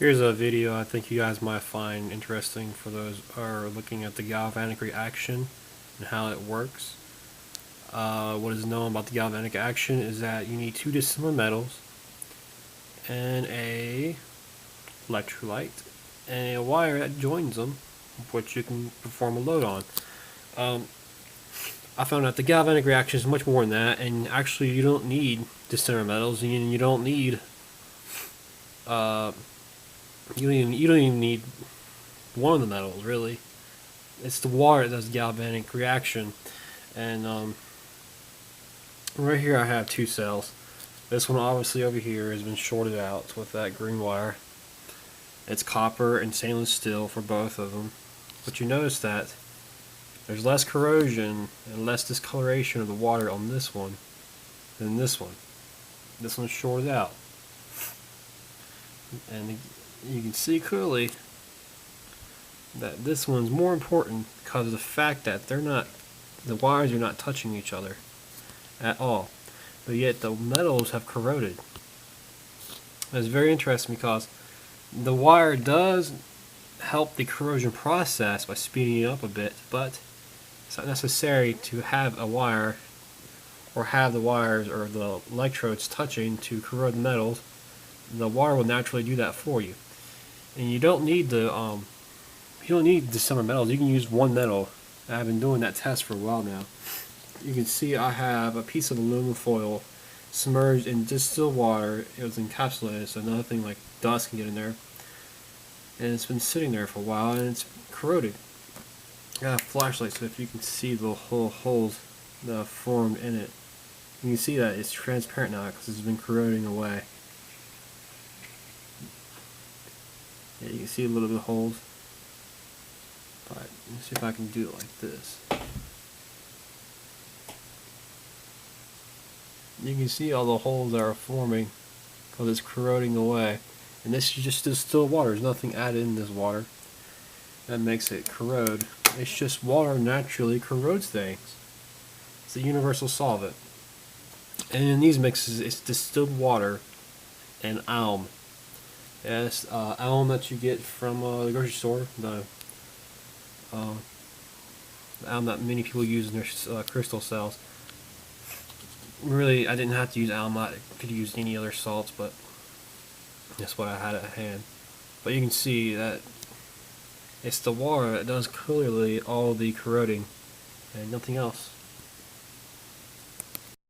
Here's a video I think you guys might find interesting for those who are looking at the galvanic reaction and how it works. What is known about the galvanic action is that you need two dissimilar metals and a electrolyte and a wire that joins them, which you can perform a load on. I found out the galvanic reaction is much more than that, and actually you don't need dissimilar metals, and you don't need you don't even need one of the metals really. It's the water that does the galvanic reaction. And right here I have two cells. This one obviously over here has been shorted out with that green wire. It's copper and stainless steel for both of them. But you notice that there's less corrosion and less discoloration of the water on this one than this one. This one's shorted out. And you can see clearly that this one's more important because of the fact that the wires are not touching each other at all, but yet the metals have corroded. That's very interesting because the wire does help the corrosion process by speeding it up a bit, but it's not necessary to have a wire or have the wires or the electrodes touching to corrode the metals. The wire will naturally do that for you. And you don't need dissimilar metals. You can use one metal. I've been doing that test for a while now. You can see I have a piece of aluminum foil submerged in distilled water. It was encapsulated, so nothing like dust can get in there. And it's been sitting there for a while, and it's corroded. I got a flashlight, so if you can see the whole holes that have formed in it, you can see that it's transparent now because it's been corroding away. Yeah, you can see a little bit of holes. But let's see if I can do it like this. You can see all the holes that are forming because it's corroding away. And this is just distilled water. There's nothing added in this water that makes it corrode. It's just water naturally corrodes things. It's a universal solvent. And in these mixes, it's distilled water and alum. It's alum that you get from the grocery store. The alum that many people use in their crystal cells. Really, I didn't have to use alum. I could use any other salts, but that's what I had at hand. But you can see that it's the water that does clearly all the corroding and nothing else.